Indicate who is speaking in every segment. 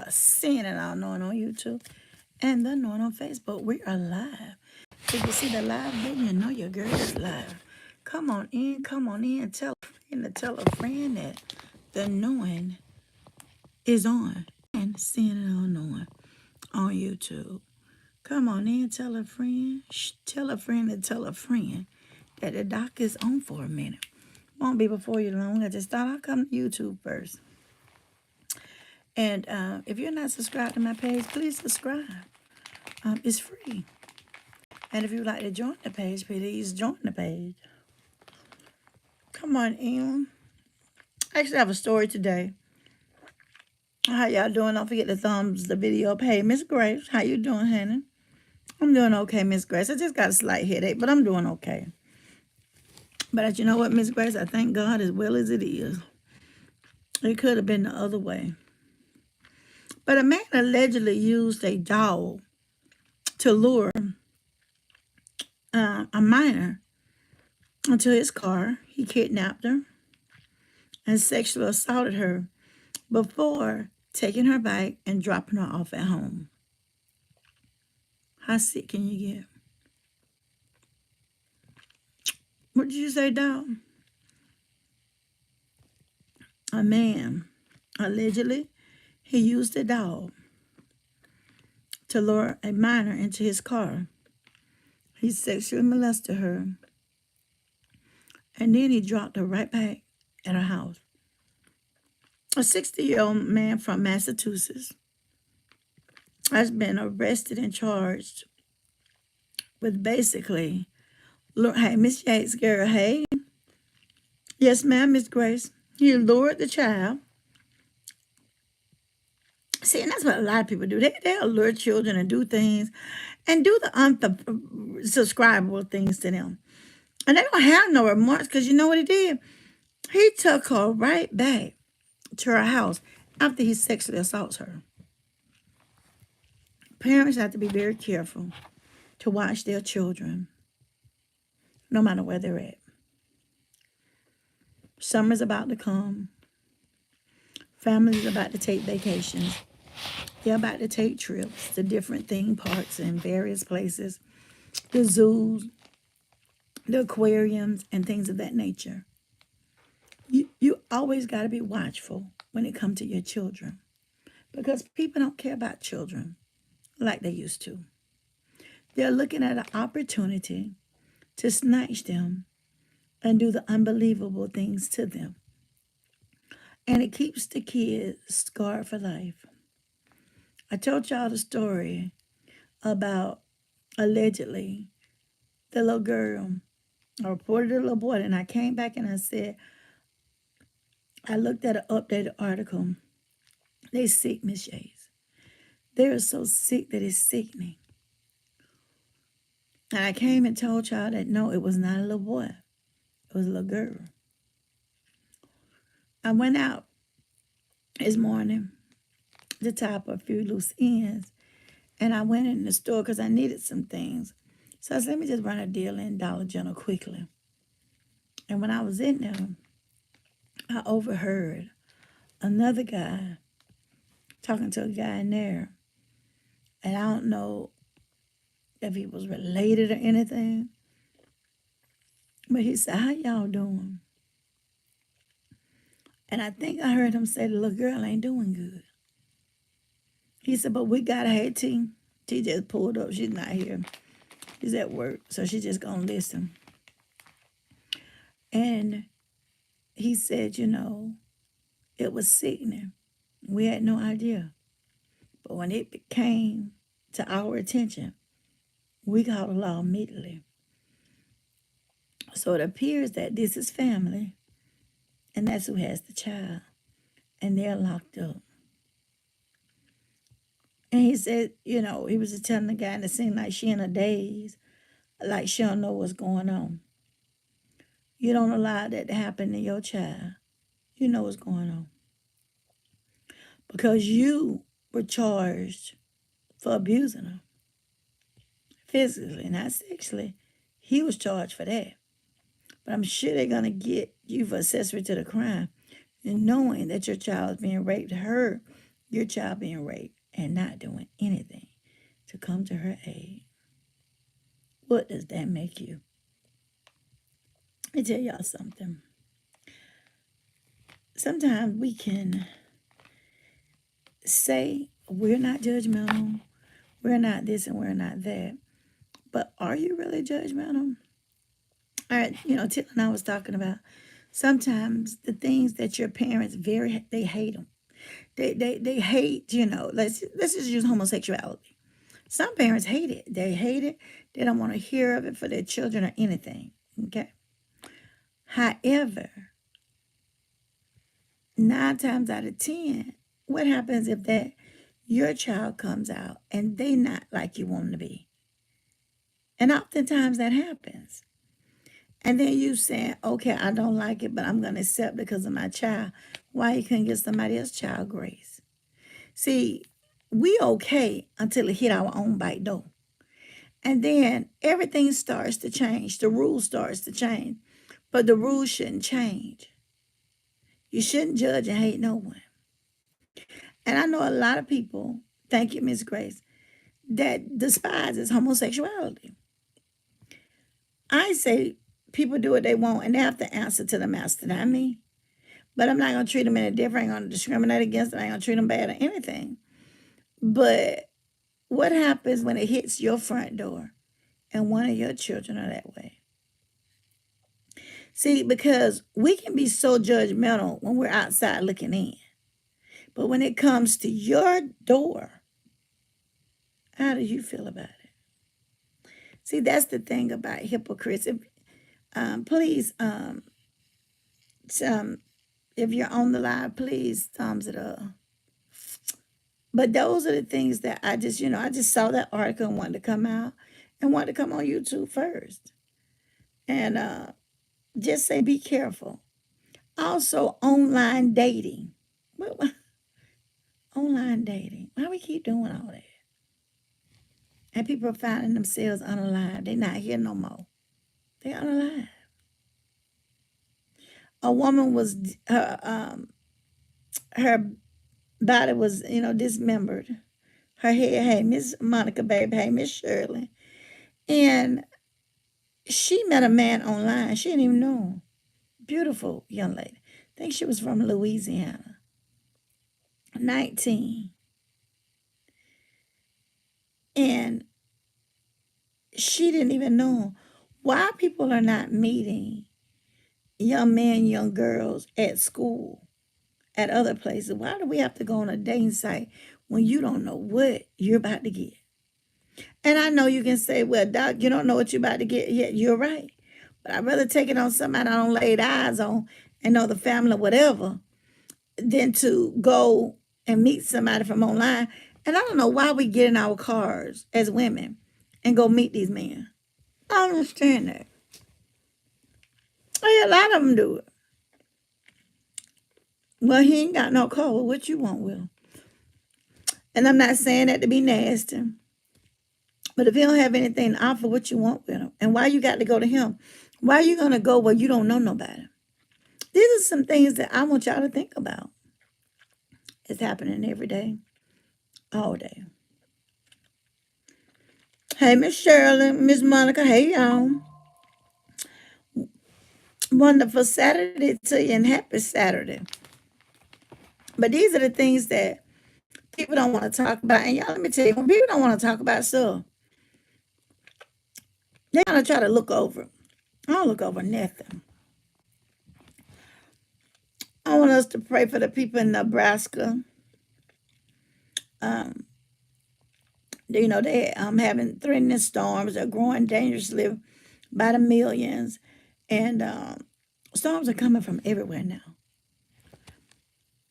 Speaker 1: Seeing it all knowing on YouTube and the knowing on Facebook. We are live. If you see the live button, you know your girl is live. Come on in, come on in. Tell a friend to tell a friend that the knowing is on. And seeing it all knowing on YouTube. Come on in, tell a friend. Tell a friend to tell a friend that the doc is on for a minute. Won't be before you long. I just thought I'd come to YouTube first. And if you're not subscribed to my page, please subscribe. It's free. And if you'd like to join the page, please join the page. Come on in. I actually have a story today. How y'all doing? Don't forget to thumbs the video up. Hey, Miss Grace, how you doing, honey? I'm doing okay, Miss Grace. I just got a slight headache, but I'm doing okay. But you know what, Miss Grace? I thank God as well as it is. It could have been the other way. But a man allegedly used a dog to lure a minor into his car. He kidnapped her and sexually assaulted her before taking her bike and dropping her off at home. How sick can you get? What did you say, dog? A man, allegedly, he used a dog to lure a minor into his car. He sexually molested her, and then he dropped her right back at her house. A 60-year-old man from Massachusetts has been arrested and charged with basically, hey, Miss Yates, girl, hey. Yes, ma'am, Miss Grace. He lured the child. See, and that's what a lot of people do. They lure children and do things and do the unsubscribable things to them. And they don't have no remorse because you know what he did? He took her right back to her house after he sexually assaults her. Parents have to be very careful to watch their children, no matter where they're at. Summer's about to come. Families are about to take vacations. They're about to take trips to different theme parks in various places, the zoos, the aquariums, and things of that nature. You always got to be watchful when it comes to your children because people don't care about children like they used to. They're looking at an opportunity to snatch them and do the unbelievable things to them. And it keeps the kids scarred for life. I told y'all the story about allegedly the little girl. I reported the little boy, and I came back and I said, I looked at an updated article. They sick, Miss Yates. They are so sick that it's sickening. And I came and told y'all that no, it was not a little boy. It was a little girl. I went out this morning to tie up a few loose ends. And I went in the store because I needed some things. So I said, let me just run a deal in Dollar General quickly. And when I was in there, I overheard another guy talking to a guy in there. And I don't know if he was related or anything. But he said, how y'all doing? And I think I heard him say, the little girl ain't doing good. He said, but we got her T. T just pulled up. She's not here. She's at work. So she's just going to listen. And he said, you know, it was sickening. We had no idea. But when it came to our attention, we called the law immediately. So it appears that this is family, and that's who has the child. And they're locked up. And he said, you know, he was just telling the guy, and it seemed like she in a daze, like she don't know what's going on. You don't allow that to happen to your child. You know what's going on. Because you were charged for abusing her. Physically, not sexually. He was charged for that. But I'm sure they're going to get you for accessory to the crime. And knowing that your child is being raped, her your child being raped and not doing anything to come to her aid, what does that make you? Let me tell y'all something. Sometimes we can say we're not judgmental, we're not this and we're not that, but are you really judgmental? All right, Tittle and I was talking about sometimes the things that your parents they hate them. They hate, let's just use homosexuality. Some parents hate it. They hate it. They don't want to hear of it for their children or anything. Okay. However, 9 times out of 10, what happens if that your child comes out and they not like you want them to be? And oftentimes that happens. And then you saying, okay, I don't like it, but I'm going to accept it because of my child. Why you couldn't give somebody else's child grace? See, we okay until it hit our own back door. And then everything starts to change. The rules starts to change. But the rules shouldn't change. You shouldn't judge and hate no one. And I know a lot of people, thank you, Miss Grace, that despises homosexuality. I say people do what they want and they have to answer to the master, not me. But I'm not going to treat them any different. I ain't going to discriminate against them. I ain't going to treat them bad or anything. But what happens when it hits your front door and one of your children are that way? See, because we can be so judgmental when we're outside looking in. But when it comes to your door, how do you feel about it? See, that's the thing about hypocrites. Please, if you're on the live, please thumbs it up. But those are the things that I just saw that article and wanted to come out and wanted to come on YouTube first. And just say be careful. Also, online dating. Online dating. Why we keep doing all that? And people are finding themselves unalive. They're not here no more. They're unalive. A woman was her body was dismembered. Her head, hey Miss Monica, baby, hey Miss Shirley, and she met a man online. She didn't even know him. Beautiful young lady. I think she was from Louisiana. 19. And she didn't even know why people are not meeting young men, young girls at school, at other places. Why do we have to go on a dating site when you don't know what you're about to get? And I know you can say, well, Doc, you don't know what you're about to get yet. You're right. But I'd rather take it on somebody I don't laid eyes on and know the family or whatever than to go and meet somebody from online. And I don't know why we get in our cars as women and go meet these men. I don't understand that. Oh, yeah, a lot of them do it. Well, he ain't got no car. Well, what you want, Will? And I'm not saying that to be nasty. But if he don't have anything to offer, what you want with him? And why you got to go to him? Why are you going to go where you don't know nobody? These are some things that I want y'all to think about. It's happening every day, all day. Hey, Miss Shirley, Miss Monica, hey, y'all. Wonderful Saturday to you and happy Saturday. But these are the things that people don't want to talk about. And y'all, let me tell you, when people don't want to talk about stuff, they're going to try to look over it. I don't look over nothing. I want us to pray for the people in Nebraska. They having threatening storms. They're growing dangerously by the millions. And storms are coming from everywhere now.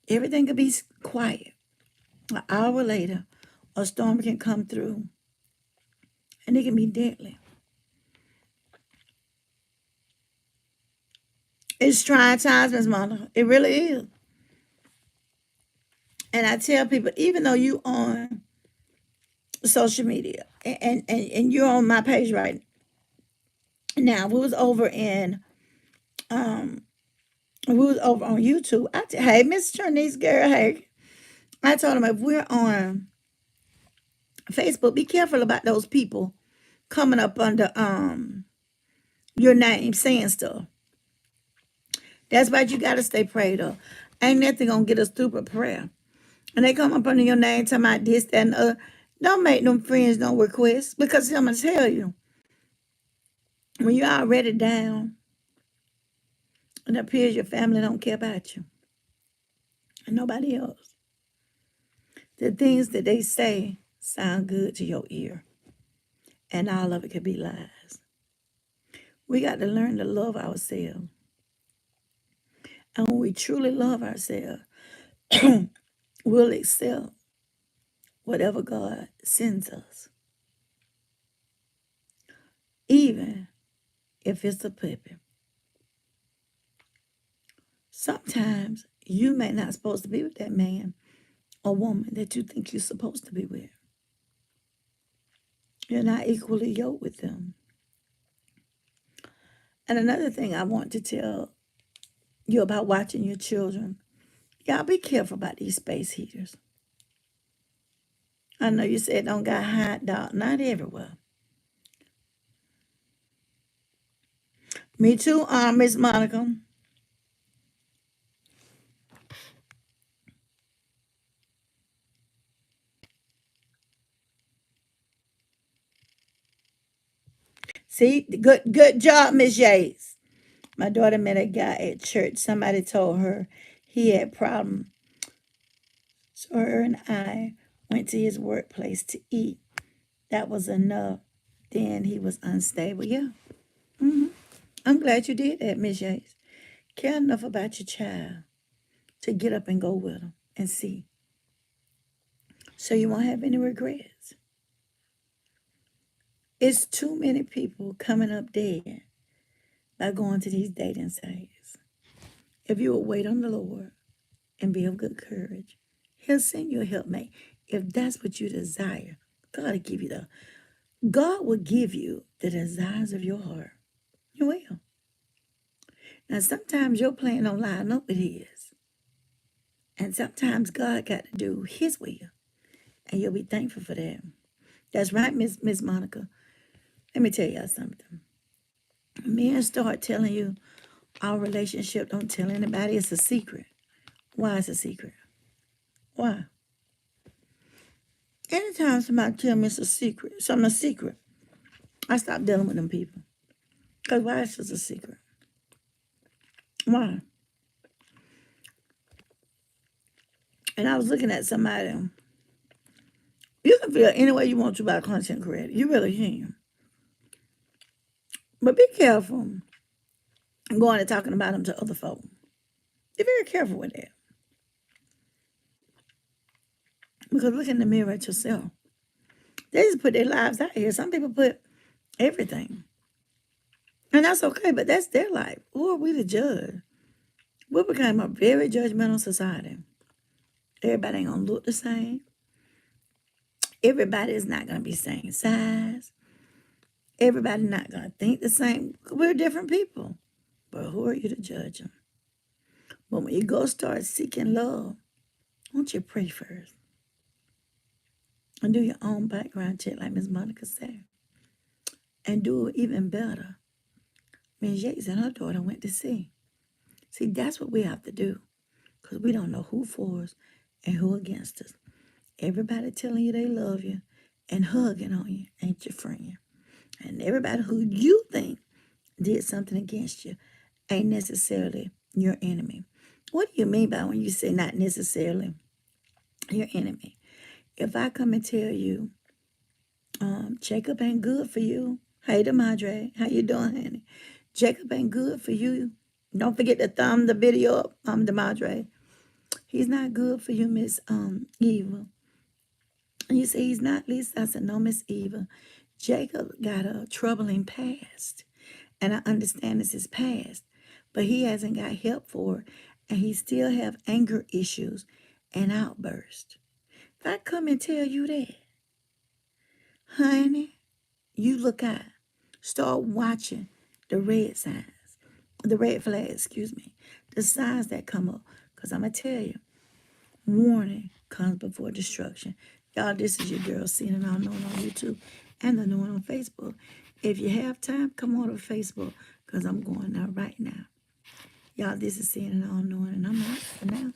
Speaker 1: Everything could be quiet. An hour later, a storm can come through. And it can be deadly. It's trying times, Miss Monica. It really is. And I tell people, even though you on social media and you're on my page right now, we was over on YouTube. Hey, Miss Chinese girl, hey. I told him if we're on Facebook, be careful about those people coming up under your name saying stuff. That's why you gotta stay prayed up. Ain't nothing gonna get us through but prayer. And they come up under your name talking about this, that, and the other. Don't make them friends no requests because I'm gonna tell you, when you're already down, it appears your family don't care about you and nobody else. The things that they say sound good to your ear, and all of it could be lies. We got to learn to love ourselves. And when we truly love ourselves, we'll accept whatever God sends us, even if it's a puppy. Sometimes you may not supposed to be with that man or woman that you think you're supposed to be with. You're not equally yoked with them. And another thing I want to tell you about watching your children, y'all be careful about these space heaters. I know you said don't got hot dog, not everywhere. Me too, Miss Monica. See, good job, Miss Yates. My daughter met a guy at church. Somebody told her he had problems. So her and I went to his workplace to eat. That was enough. Then he was unstable. Yeah. I'm glad you did that, Miss Yates. Care enough about your child to get up and go with him and see. So you won't have any regrets. It's too many people coming up dead by going to these dating sites. If you will wait on the Lord and be of good courage, He'll send you a helpmate. If that's what you desire, God will give you the desires of your heart. You will. Now, sometimes your plan don't line up with His. And sometimes God got to do His will. And you'll be thankful for that. That's right, Miss Monica. Let me tell y'all something. Men start telling you our relationship, don't tell anybody, it's a secret. Why it's a secret? Why? Anytime somebody tell me it's a secret, something a secret, I stop dealing with them people. Because why is this a secret? Why? And I was looking at somebody. You can feel any way you want to about content creator. You really can. But be careful going and talking about them to other folk. Be very careful with that. Because look in the mirror at yourself. They just put their lives out here. Some people put everything. And that's okay, but that's their life. Who are we to judge? We became a very judgmental society. Everybody ain't going to look the same. Everybody is not going to be same size. Everybody not going to think the same. We're different people. But who are you to judge them? But when you go start seeking love, won't you pray first? And do your own background check, like Miss Monica said. And do it even better. Ms. Yates and her daughter went to see. See, that's what we have to do. Because we don't know who for us and who against us. Everybody telling you they love you and hugging on you ain't your friend. And everybody who you think did something against you ain't necessarily your enemy. What do you mean by when you say not necessarily your enemy? If I come and tell you, Jacob ain't good for you. Hey, Demadre, how you doing, honey? Jacob ain't good for you. Don't forget to thumb the video up, Demadre. He's not good for you, Miss Eva. And you say he's not, Lisa. I said, no, Miss Eva. Jacob got a troubling past. And I understand it's his past. But he hasn't got help for it. And he still have anger issues and outbursts. If I come and tell you that, honey, you look out. Start watching the red signs. The red flags, excuse me. The signs that come up. Because I'm going to tell you, warning, comes before destruction. Y'all, this is your girl, seeing and all knowing on YouTube and the new one on Facebook. If you have time, come on to Facebook, because I'm going out right now. Y'all, this is seeing and all knowing, and I'm out for now.